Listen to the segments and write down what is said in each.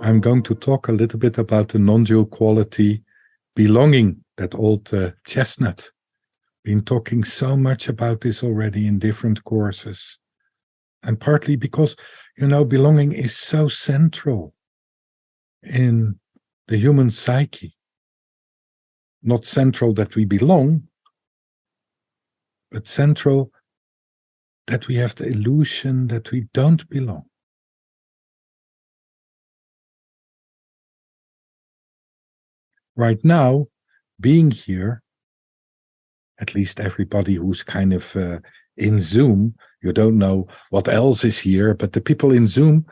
I'm going to talk a little bit about the non-dual quality belonging, that old chestnut. Been talking so much about this already in different courses. And partly because, belonging is so central in the human psyche. Not central that we belong, but central that we have the illusion that we don't belong. Right now, being here, at least everybody who's kind of in Zoom, you don't know what else is here, but the people in Zoom,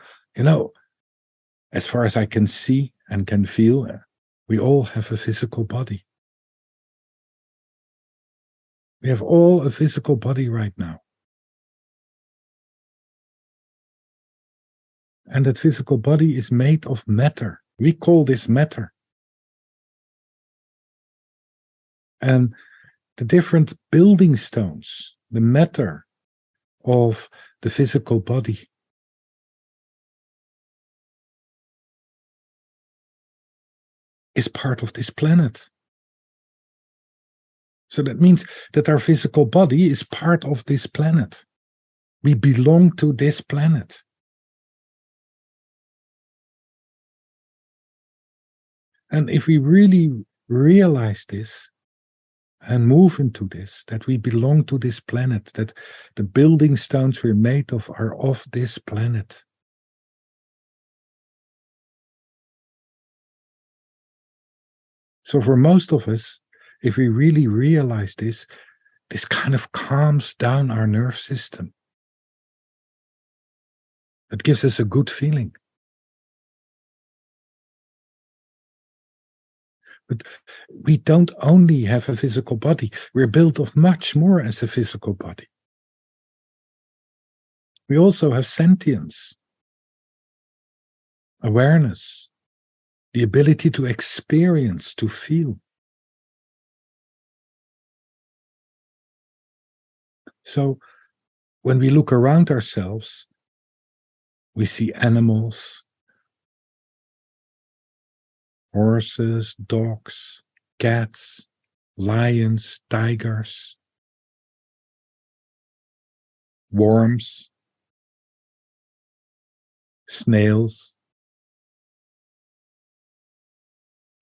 as far as I can see and can feel, we all have a physical body. We have all a physical body right now. And that physical body is made of matter. We call this matter. And the different building stones, the matter of the physical body, is part of this planet. So that means that our physical body is part of this planet. We belong to this planet. And if we really realize this and move into this, that we belong to this planet, that the building stones we're made of are of this planet. So for most of us, if we really realize this kind of calms down our nerve system. It gives us a good feeling. But we don't only have a physical body. We're built of much more as a physical body. We also have sentience, awareness, the ability to experience, to feel. So when we look around ourselves, we see animals, horses, dogs, cats, lions, tigers, worms, snails.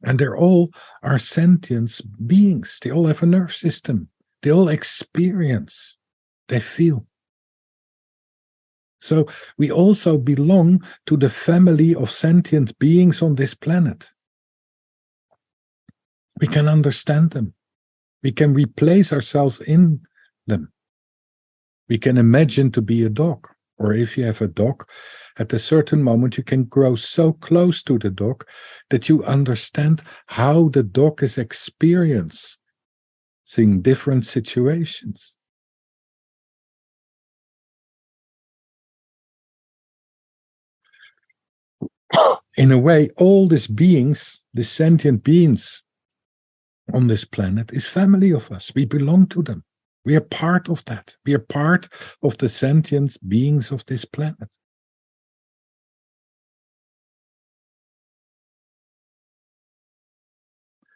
And they're all are sentient beings. They all have a nerve system. They all experience. They feel. So we also belong to the family of sentient beings on this planet. We can understand them. We can replace ourselves in them. We can imagine to be a dog. Or if you have a dog, at a certain moment you can grow so close to the dog that you understand how the dog is experiencing different situations. In a way, all these beings, the sentient beings on this planet, is family of us. We belong to them. We are part of that. We are part of the sentient beings of this planet.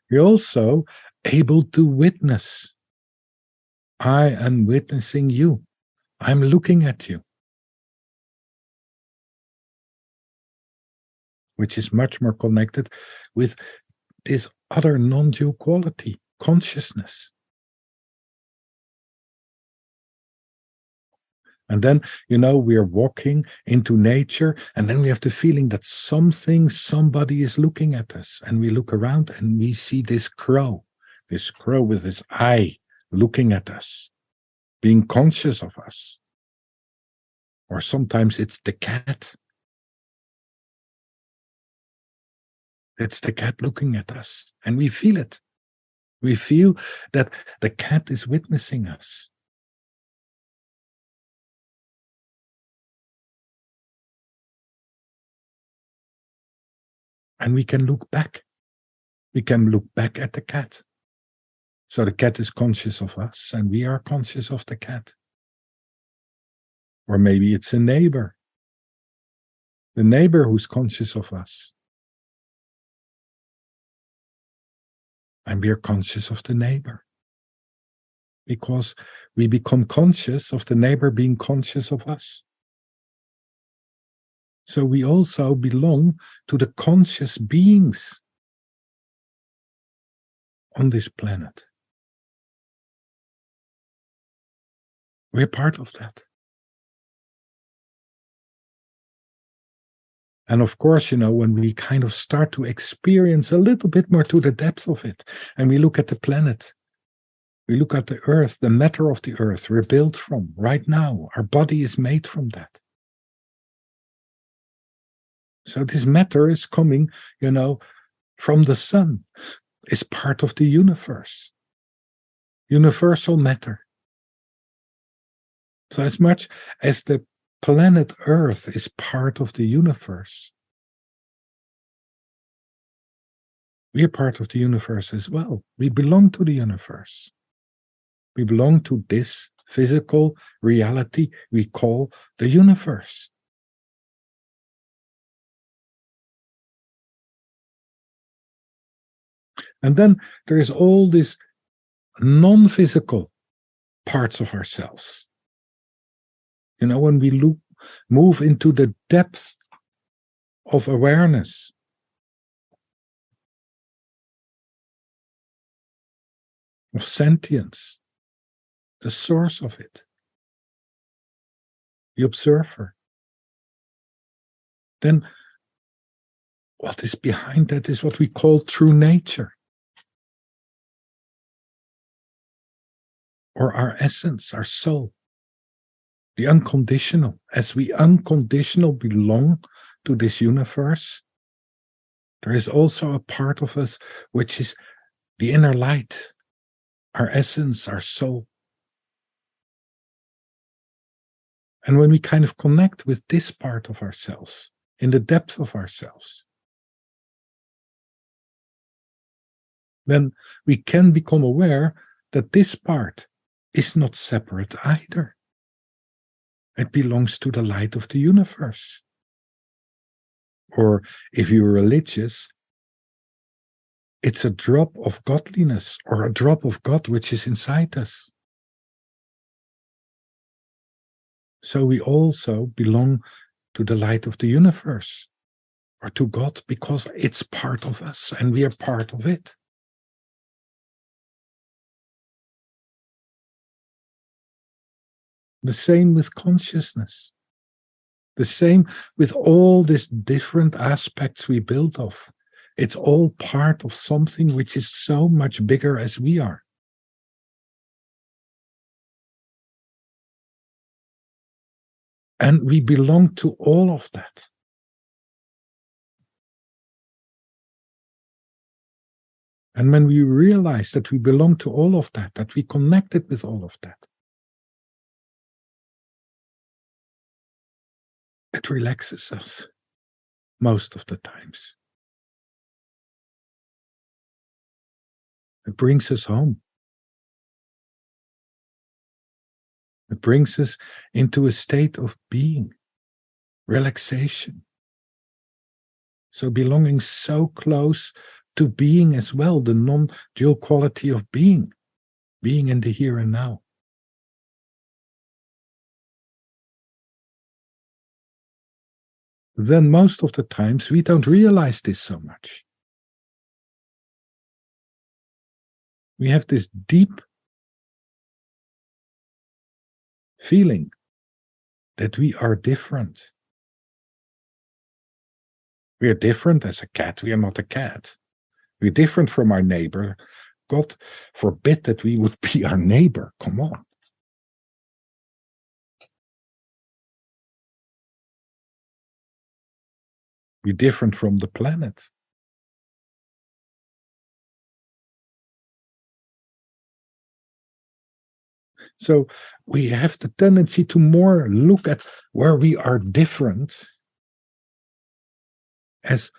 We're also able to witness. I am witnessing you. I'm looking at you. Which is much more connected with this other non-dual quality, consciousness. And then, we are walking into nature, and then we have the feeling that somebody is looking at us. And we look around and we see this crow with his eye looking at us, being conscious of us. Or sometimes it's the cat. It's the cat looking at us, and we feel it. We feel that the cat is witnessing us. And we can look back. We can look back at the cat. So the cat is conscious of us, and we are conscious of the cat. Or maybe it's a neighbor. The neighbor who's conscious of us. And we are conscious of the neighbor. Because we become conscious of the neighbor being conscious of us. So we also belong to the conscious beings on this planet. We're part of that. And of course, when we kind of start to experience a little bit more to the depth of it, and we look at the planet, we look at the earth, the matter of the earth we're built from right now, our body is made from that. So this matter is coming, from the sun, is part of the universe. Universal matter. So as much as the planet Earth is part of the universe, we are part of the universe as well. We belong to the universe. We belong to this physical reality we call the universe. And then there is all these non-physical parts of ourselves. When we move into the depth of awareness, of sentience, the source of it, the observer, then what is behind that is what we call true nature, or our essence, our soul, the unconditional. As we unconditional belong to this universe, there is also a part of us which is the inner light, our essence, our soul. And when we kind of connect with this part of ourselves, in the depth of ourselves, then we can become aware that this part is not separate either. It belongs to the light of the universe. Or if you're religious, it's a drop of godliness, or a drop of God which is inside us. So we also belong to the light of the universe, or to God, because it's part of us and we are part of it. The same with consciousness. The same with all these different aspects we build of. It's all part of something which is so much bigger as we are. And we belong to all of that. And when we realize that we belong to all of that, that we connected with all of that, it relaxes us most of the times. It brings us home. It brings us into a state of being, relaxation. So belonging so close to being as well, the non-dual quality of being in the here and now. Then most of the times we don't realize this so much. We have this deep feeling that we are different. We are different as a cat. We are not a cat. We're different from our neighbor. God forbid that we would be our neighbor. Come on. We're different from the planet. So we have the tendency to more look at where we are different as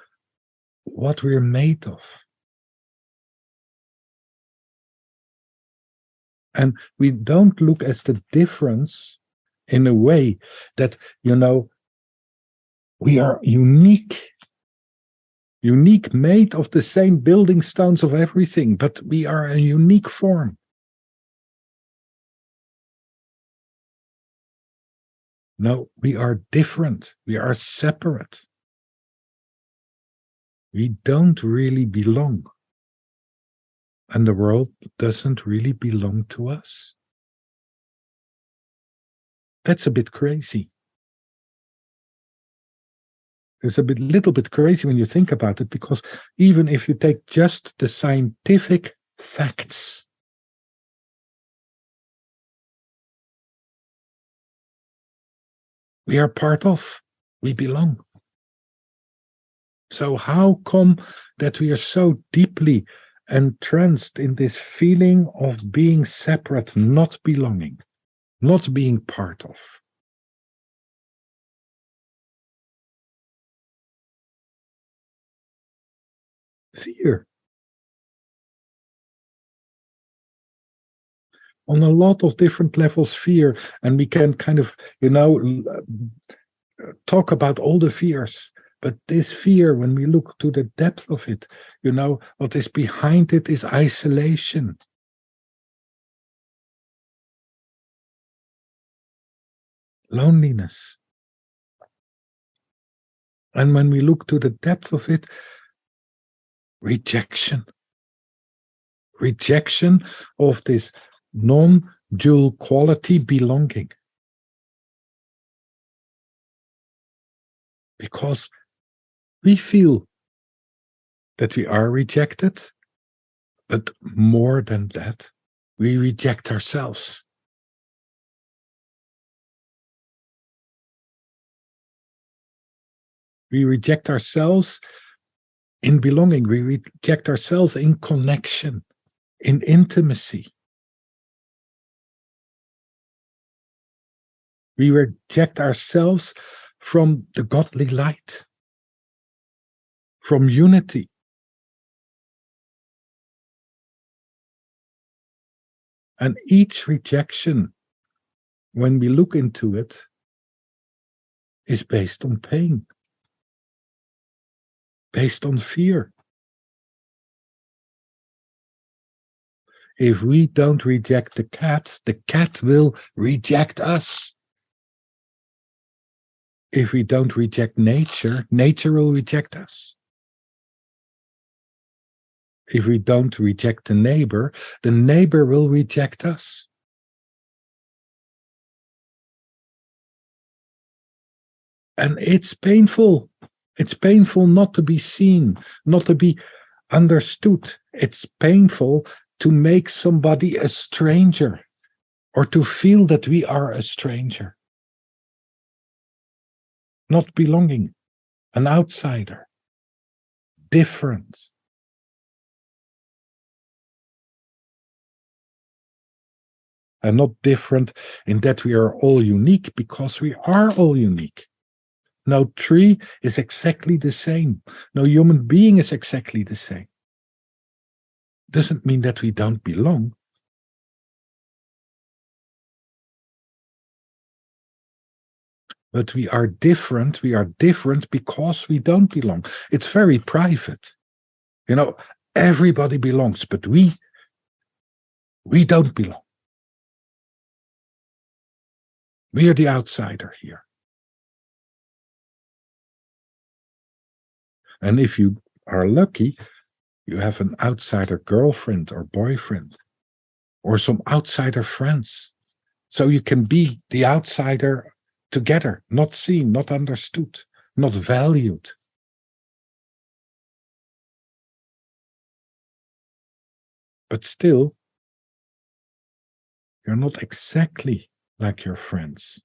what we're made of. And we don't look as the difference in a way that, we are unique unique, made of the same building stones of everything, but we are a unique form. No, we are different. We are separate. We don't really belong. And the world doesn't really belong to us. That's a bit crazy. It's a little bit crazy when you think about it, because even if you take just the scientific facts, we are part of, we belong. So how come that we are so deeply entranced in this feeling of being separate, not belonging, not being part of? Fear. On a lot of different levels, fear. And we can kind of, talk about all the fears. But this fear, when we look to the depth of it, what is behind it is isolation. Loneliness. And when we look to the depth of it, rejection. Rejection of this non-dual quality, belonging. Because we feel that we are rejected, but more than that, we reject ourselves. We reject ourselves in belonging. We reject ourselves in connection, in intimacy. We reject ourselves from the godly light, from unity. And each rejection, when we look into it, is based on pain, based on fear. If we don't reject the cat will reject us. If we don't reject nature, nature will reject us. If we don't reject the neighbor will reject us. And it's painful. It's painful not to be seen, not to be understood. It's painful to make somebody a stranger, or to feel that we are a stranger. Not belonging, an outsider, different. And not different in that we are all unique, because we are all unique. No tree is exactly the same. No human being is exactly the same. Doesn't mean that we don't belong. But we are different. We are different because we don't belong. It's very private. Everybody belongs, but we don't belong. We are the outsider here. And if you are lucky, you have an outsider girlfriend or boyfriend, or some outsider friends. So you can be the outsider together, not seen, not understood, not valued. But still, you're not exactly like your friends.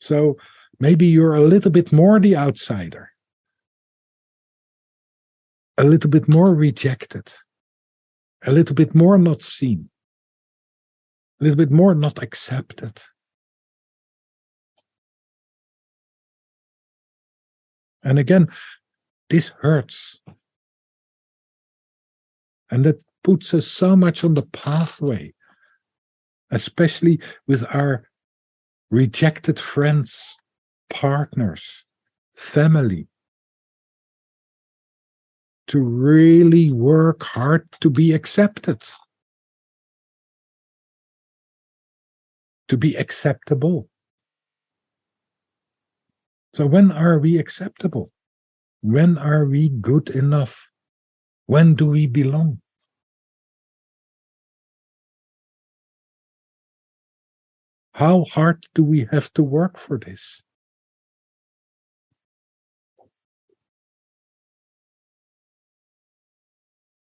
So maybe you're a little bit more the outsider, a little bit more rejected, a little bit more not seen, a little bit more not accepted. And again, this hurts. And that puts us so much on the pathway, especially with our rejected friends, partners, family. to really work hard to be accepted, to be acceptable. So when are we acceptable? When are we good enough? When do we belong? How hard do we have to work for this?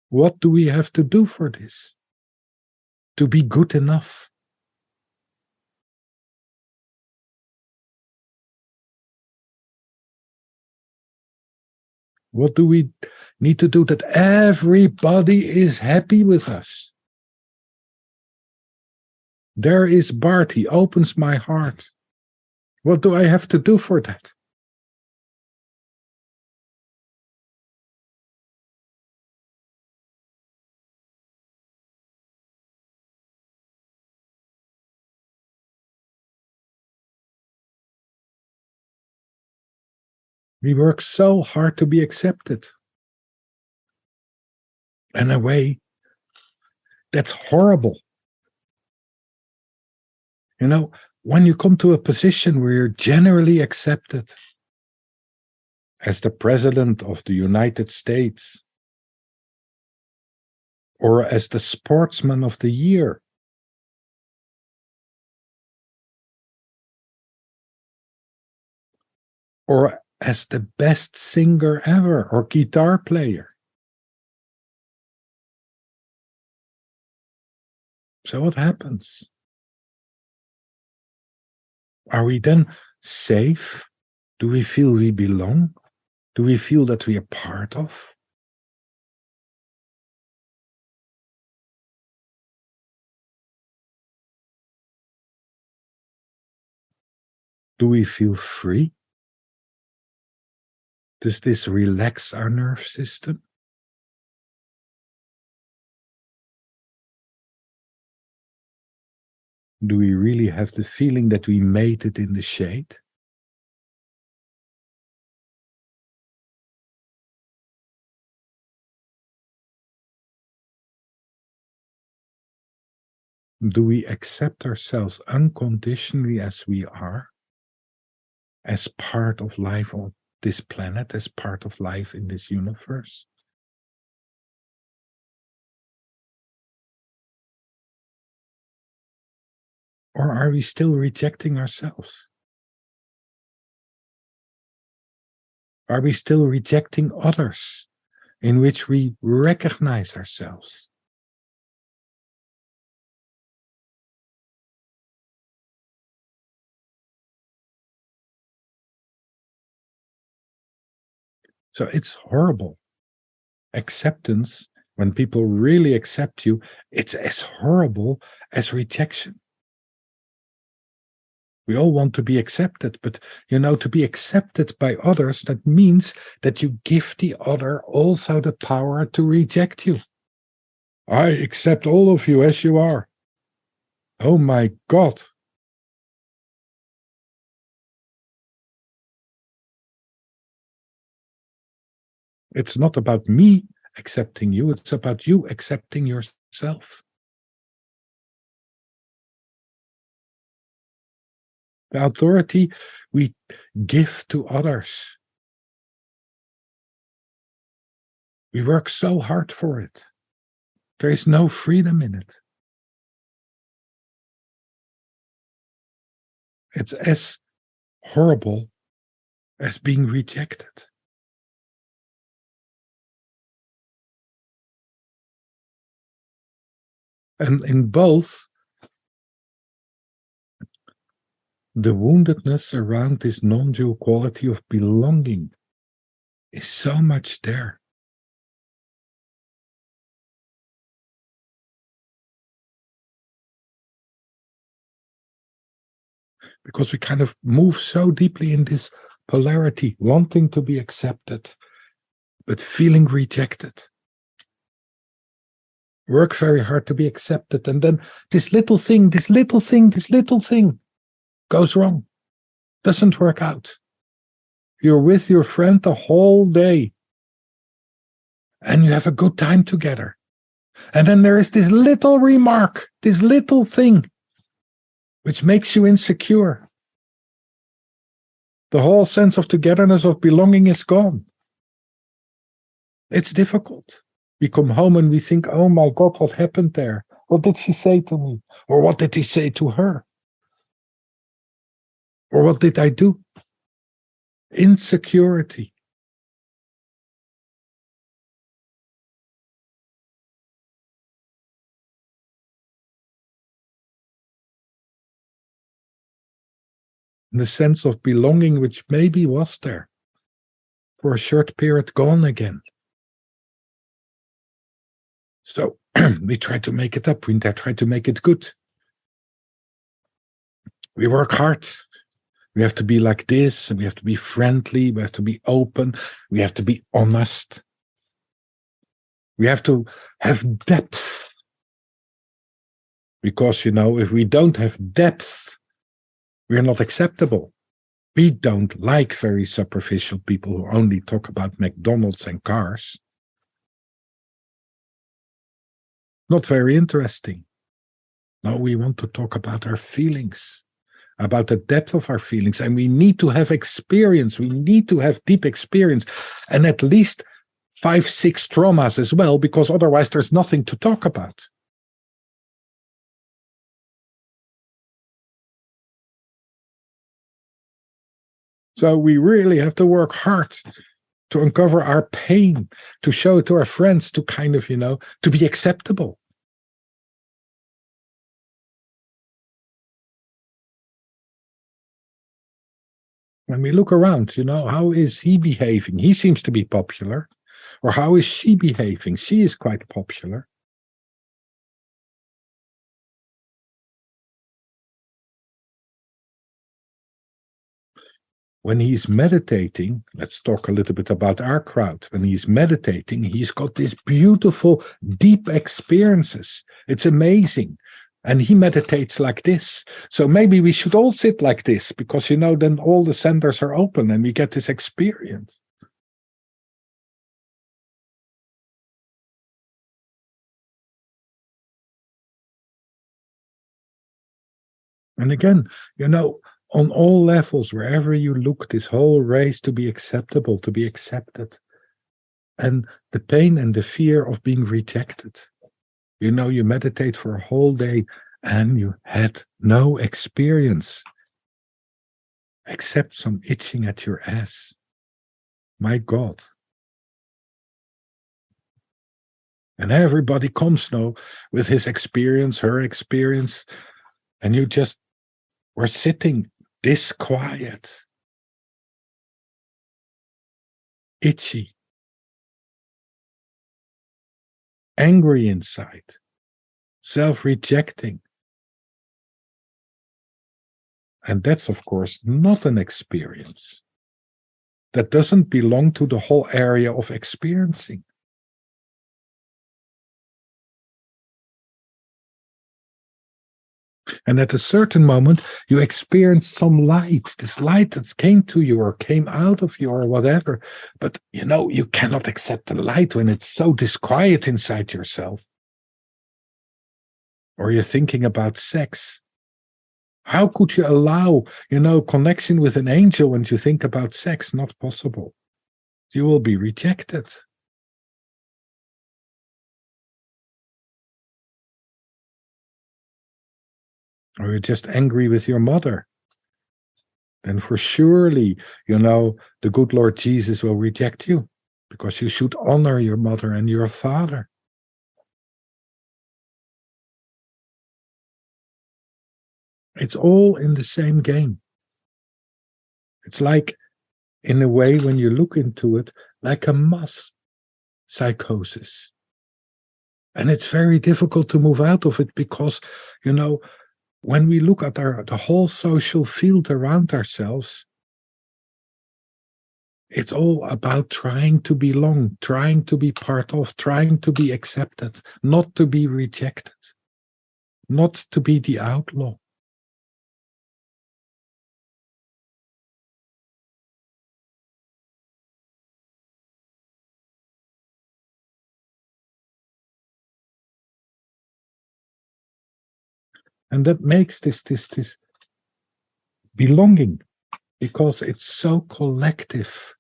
What do we have to do for this? To be good enough? What do we need to do that everybody is happy with us? There is Bart, he opens my heart. What do I have to do for that? We work so hard to be accepted. In a way, that's horrible. You know, when you come to a position where you're generally accepted as the President of the United States, or as the Sportsman of the Year, or as the best singer ever, or guitar player. So what happens? Are we then safe? Do we feel we belong? Do we feel that we are part of? Do we feel free? Does this relax our nerve system? Do we really have the feeling that we made it in the shade? Do we accept ourselves unconditionally as we are, as part of life on this planet, as part of life in this universe? Or are we still rejecting ourselves? Are we still rejecting others in which we recognize ourselves? So it's horrible. Acceptance, when people really accept you, it's as horrible as rejection. We all want to be accepted, but to be accepted by others, that means that you give the other also the power to reject you. I accept all of you as you are. Oh my God. It's not about me accepting you, it's about you accepting yourself. The authority we give to others. We work so hard for it. There is no freedom in it. It's as horrible as being rejected. And in both, the woundedness around this non-dual quality of belonging is so much there. Because we kind of move so deeply in this polarity, wanting to be accepted, but feeling rejected. Work very hard to be accepted, and then this little thing goes wrong, doesn't work out. You're with your friend the whole day, and you have a good time together. And then there is this little remark, this little thing, which makes you insecure. The whole sense of togetherness, of belonging is gone. It's difficult. We come home and we think, oh my God, what happened there? What did she say to me? Or what did he say to her? Or what did I do? Insecurity. The sense of belonging, which maybe was there for a short period, gone again. So we try to make it up. We try to make it good. We work hard. We have to be like this, and we have to be friendly. We have to be open. We have to be honest. We have to have depth. Because, if we don't have depth, we're not acceptable. We don't like very superficial people who only talk about McDonald's and cars. Not very interesting. No, we want to talk about our feelings, about the depth of our feelings. And we need to have experience. We need to have deep experience. And at least 5, 6 traumas as well, because otherwise there's nothing to talk about. So we really have to work hard to uncover our pain, to show it to our friends, to kind of, to be acceptable. When we look around, how is he behaving? He seems to be popular. Or how is she behaving? She is quite popular. When he's meditating, let's talk a little bit about our crowd. When he's meditating, he's got these beautiful, deep experiences. It's amazing. And he meditates like this. So maybe we should all sit like this, because, then all the centers are open and we get this experience. And again, on all levels, wherever you look, this whole race to be acceptable, to be accepted, and the pain and the fear of being rejected. You meditate for a whole day and you had no experience except some itching at your ass. My God. And everybody comes now with his experience, her experience, and you just were sitting this quiet, itchy, angry inside, self-rejecting. And that's, of course, not an experience. That doesn't belong to the whole area of experiencing. And at a certain moment, you experience some light, this light that came to you or came out of you or whatever. But, you cannot accept the light when it's so disquiet inside yourself. Or you're thinking about sex. How could you allow, connection with an angel when you think about sex? Not possible. You will be rejected. Or you're just angry with your mother. Then for surely, the good Lord Jesus will reject you, because you should honor your mother and your father. It's all in the same game. It's like, in a way, when you look into it, like a mass psychosis. And it's very difficult to move out of it because, when we look at the whole social field around ourselves, it's all about trying to belong, trying to be part of, trying to be accepted, not to be rejected, not to be the outlaw. And that makes this belonging, because it's so collective.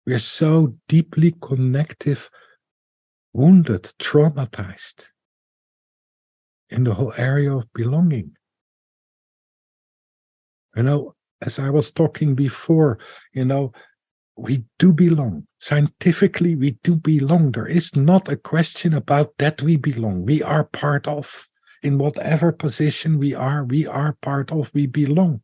We're so deeply connective, wounded, traumatized in the whole area of belonging. As I was talking before, we do belong. Scientifically, we do belong. There is not a question about that we belong. We are part of. In whatever position we are part of, we belong.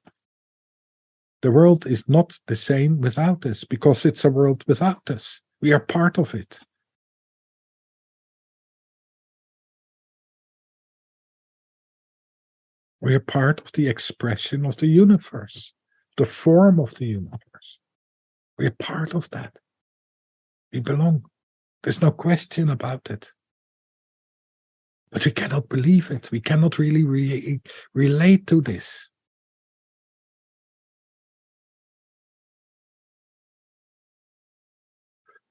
The world is not the same without us, because it's a world without us. We are part of it. We are part of the expression of the universe, the form of the universe. We are part of that. We belong. There's no question about it. But we cannot believe it. We cannot really relate to this.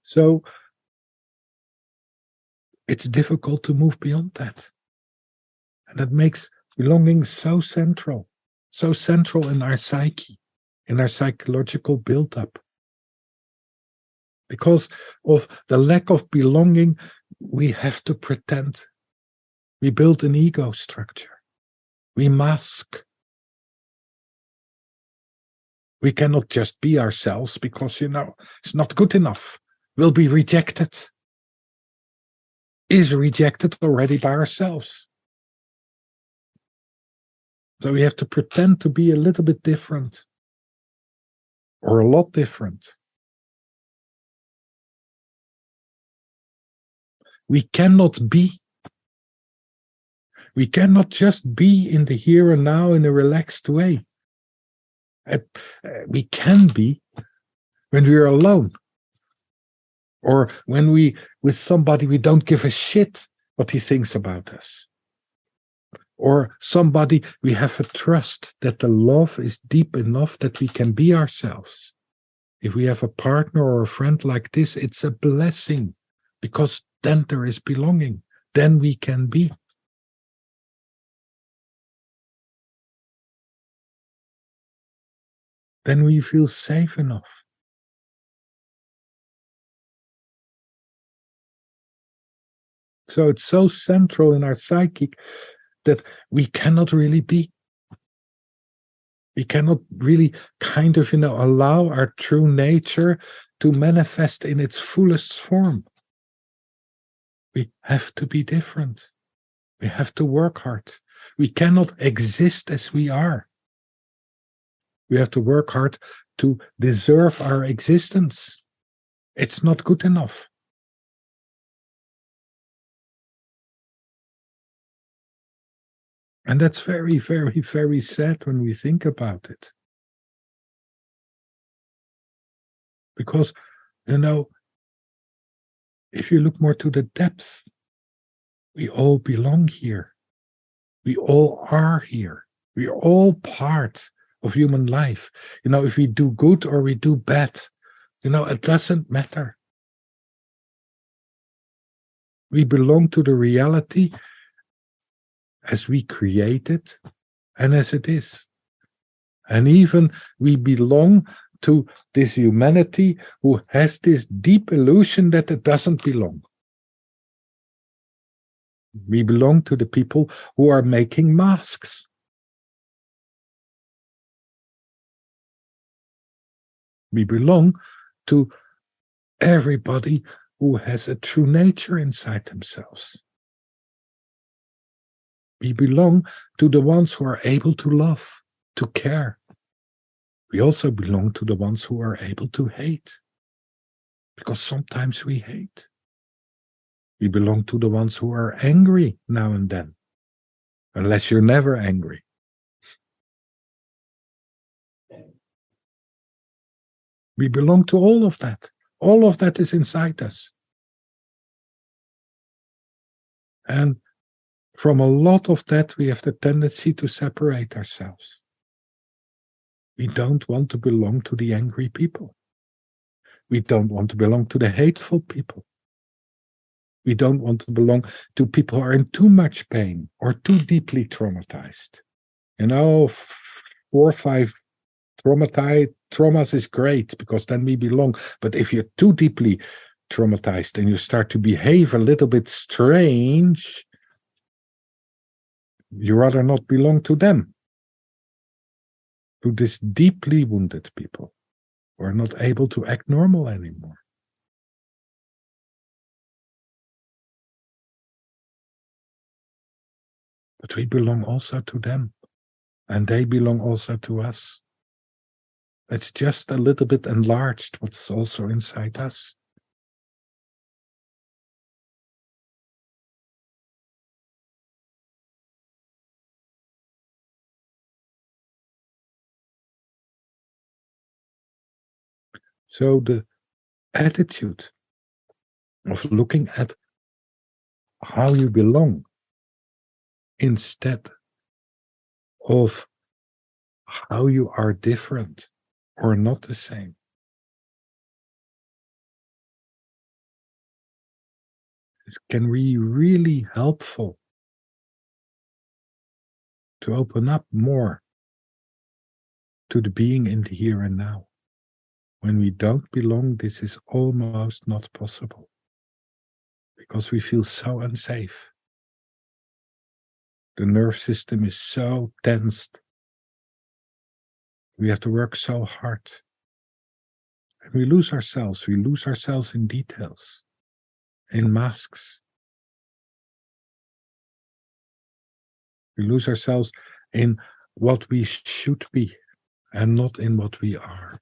So it's difficult to move beyond that. And that makes belonging so central in our psyche, in our psychological build-up. Because of the lack of belonging, we have to pretend. We build an ego structure. We mask. We cannot just be ourselves because, it's not good enough. We'll be rejected. Is rejected already by ourselves. So we have to pretend to be a little bit different. Or a lot different. We cannot be. We cannot just be in the here and now in a relaxed way. We can be when we're alone. Or when with somebody, we don't give a shit what he thinks about us. Or somebody, we have a trust that the love is deep enough that we can be ourselves. If we have a partner or a friend like this, it's a blessing, because then there is belonging. Then we can be. Then we feel safe enough. So it's so central in our psychic that we cannot really be. We cannot really allow our true nature to manifest in its fullest form. We have to be different. We have to work hard. We cannot exist as we are. We have to work hard to deserve our existence. It's not good enough. And that's very, very, very sad when we think about it. Because, if you look more to the depth, we all belong here. We all are here. We are all part of human life. If we do good or we do bad, it doesn't matter. We belong to the reality as we create it and as it is. And even we belong to this humanity who has this deep illusion that it doesn't belong. We belong to the people who are making masks. We belong to everybody who has a true nature inside themselves. We belong to the ones who are able to love, to care. We also belong to the ones who are able to hate, because sometimes we hate. We belong to the ones who are angry now and then, unless you're never angry. We belong to all of that. All of that is inside us. And from a lot of that, we have the tendency to separate ourselves. We don't want to belong to the angry people. We don't want to belong to the hateful people. We don't want to belong to people who are in too much pain or too deeply traumatized. 4 or 5 traumas is great because then we belong. But if you're too deeply traumatized and you start to behave a little bit strange, you rather not belong to them, to this deeply wounded people who are not able to act normal anymore. But we belong also to them, and they belong also to us. It's just a little bit enlarged what's also inside us. So the attitude of looking at how you belong instead of how you are different or not the same can be really helpful to open up more to the being in the here and now. When we don't belong, this is almost not possible because we feel so unsafe. The nerve system is so tensed. We have to work so hard. And we lose ourselves. We lose ourselves in details, in masks. We lose ourselves in what we should be and not in what we are.